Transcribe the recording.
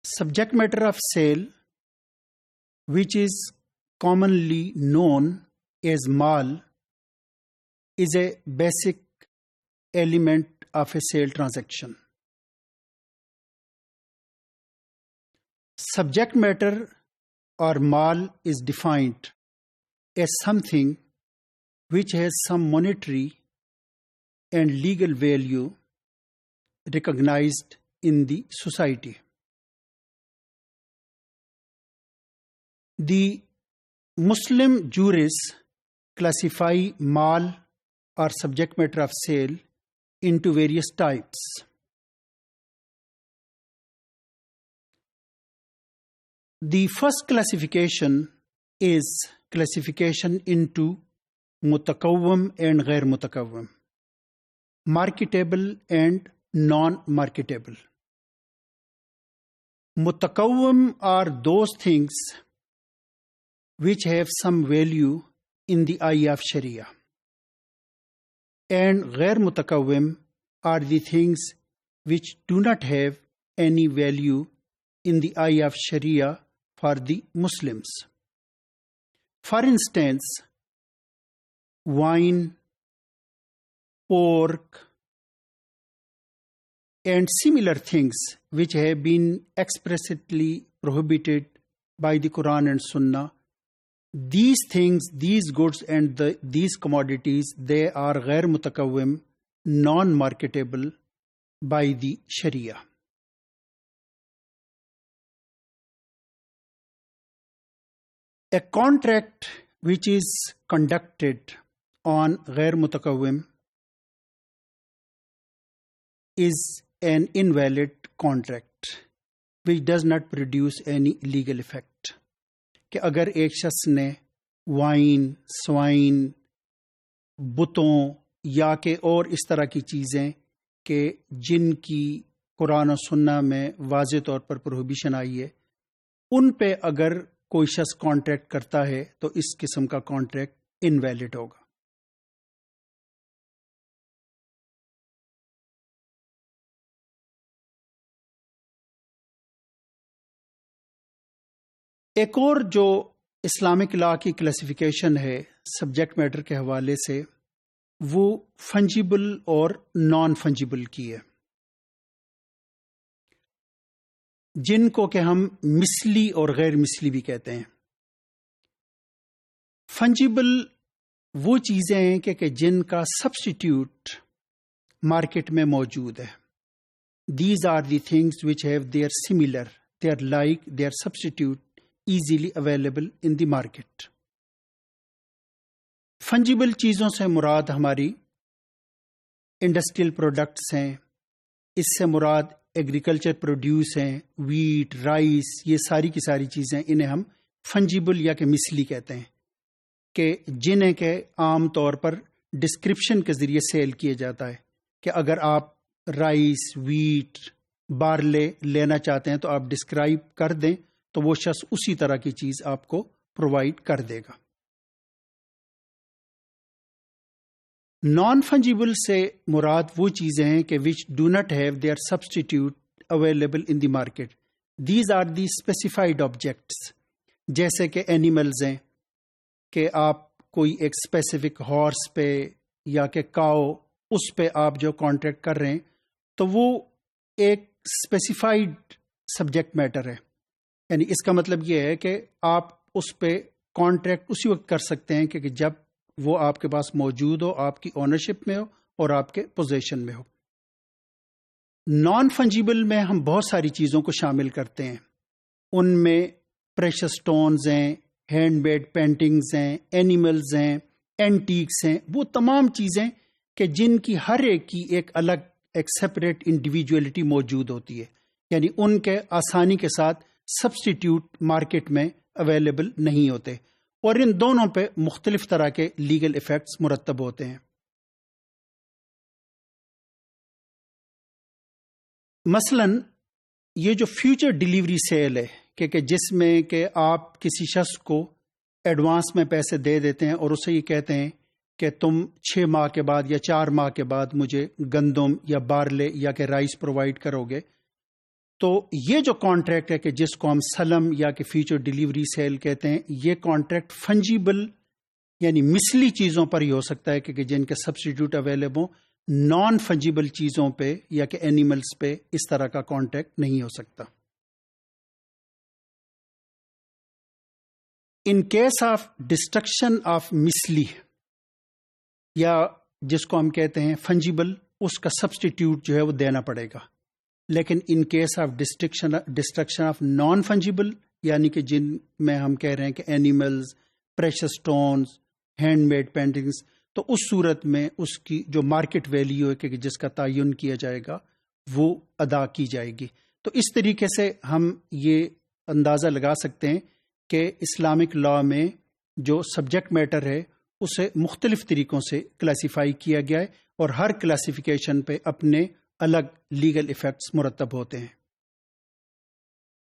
Subject matter of sale, which is commonly known as mal, is a basic element of a sale transaction. Subject matter or mal is defined as something which has some monetary and legal value recognized in the society. The Muslim jurists classify mal or subject matter of sale into various types. The first classification is classification into mutakawwam and ghair mutakawwam, marketable and non-marketable. Mutakawwam are those things which have some value in the eye of Sharia, and ghair mutakawwim are the things which do not have any value in the eye of Sharia for the Muslims. For instance, wine, pork, and similar things which have been explicitly prohibited by the Quran and Sunnah. These things, these goods and these commodities, they are ghair mutakawwim, non-marketable by the Sharia. A contract which is conducted on ghair mutakawwim is an invalid contract which does not produce any legal effect. کہ اگر ایک شخص نے وائن، swine, بتوں یا کہ اور اس طرح کی چیزیں کہ جن کی قرآن و سنہ میں واضح طور پر پروہیبیشن آئی ہے، ان پہ اگر کوئی شخص کانٹریکٹ کرتا ہے تو اس قسم کا کانٹریکٹ انویلڈ ہوگا. ایک اور جو اسلامک لا کی کلاسیفیکیشن ہے سبجیکٹ میٹر کے حوالے سے، وہ فنجیبل اور نان فنجیبل کی ہے، جن کو کہ ہم مثلی اور غیر مثلی بھی کہتے ہیں. فنجیبل وہ چیزیں ہیں کہ جن کا سبسٹیٹیوٹ مارکیٹ میں موجود ہے. These are the things which have their similar, they are like their substitute easily available in the market. Fungible چیزوں سے مراد ہماری انڈسٹریل پروڈکٹس ہیں، اس سے مراد ایگریکلچر پروڈیوس ہیں، ویٹ، رائس، یہ ساری کی ساری چیزیں، انہیں ہم فنجیبل یا کہ مثلی کہتے ہیں، کہ جنہیں کہ عام طور پر ڈسکرپشن کے ذریعے سیل کیا جاتا ہے کہ اگر آپ رائس، ویٹ، بارلے لینا چاہتے ہیں تو آپ ڈسکرائب کر دیں تو وہ شخص اسی طرح کی چیز آپ کو پرووائڈ کر دے گا. نان فنجیبل سے مراد وہ چیزیں ہیں کہ which do not have their substitute available in the market. These are the specified objects, جیسے کہ اینیملز ہیں کہ آپ کوئی ایک اسپیسیفک ہارس پہ یا کہ کاؤ، اس پہ آپ جو کانٹریکٹ کر رہے ہیں تو وہ ایک اسپیسیفائڈ سبجیکٹ میٹر ہے. یعنی اس کا مطلب یہ ہے کہ آپ اس پہ کانٹریکٹ اسی وقت کر سکتے ہیں کہ جب وہ آپ کے پاس موجود ہو، آپ کی اونرشپ میں ہو اور آپ کے پوزیشن میں ہو. نان فنجیبل میں ہم بہت ساری چیزوں کو شامل کرتے ہیں. ان میں پریشس سٹونز ہیں، ہینڈ میڈ پینٹنگز ہیں، اینیملز ہیں، اینٹیکس ہیں، وہ تمام چیزیں کہ جن کی ہر ایک کی ایک الگ ایک سیپریٹ انڈیویجویلٹی موجود ہوتی ہے. یعنی ان کے آسانی کے ساتھ سبسٹیٹیوٹ مارکیٹ میں اویلیبل نہیں ہوتے، اور ان دونوں پہ مختلف طرح کے لیگل ایفیکٹس مرتب ہوتے ہیں. مثلا یہ جو فیوچر ڈیلیوری سیل ہے کہ جس میں کہ آپ کسی شخص کو ایڈوانس میں پیسے دے دیتے ہیں اور اسے یہ کہتے ہیں کہ تم 6 ماہ کے بعد یا 4 ماہ کے بعد مجھے گندم یا بارلے یا کہ رائس پرووائڈ کرو گے، تو یہ جو کانٹریکٹ ہے کہ جس کو ہم سلم یا کہ فیوچر ڈیلیوری سیل کہتے ہیں، یہ کانٹریکٹ فنجیبل یعنی مثلی چیزوں پر ہی ہو سکتا ہے کہ جن کے سبسٹیٹیوٹ اویلیبل ہوں. نان فنجیبل چیزوں پہ یا کہ اینیملز پہ اس طرح کا کانٹریکٹ نہیں ہو سکتا. In case of destruction of مثلی یا جس کو ہم کہتے ہیں فنجیبل، اس کا سبسٹیٹیوٹ جو ہے وہ دینا پڑے گا. لیکن in case of destruction of non fungible یعنی کہ جن میں ہم کہہ رہے ہیں کہ animals, precious stones, hand made paintings, تو اس صورت میں اس کی جو مارکیٹ ویلیو ہے کہ جس کا تعین کیا جائے گا وہ ادا کی جائے گی. تو اس طریقے سے ہم یہ اندازہ لگا سکتے ہیں کہ اسلامک لا میں جو سبجیکٹ میٹر ہے اسے مختلف طریقوں سے کلاسیفائی کیا گیا ہے، اور ہر کلاسیفیکیشن پہ اپنے الگ لیگل ایفیکٹس مرتب ہوتے ہیں.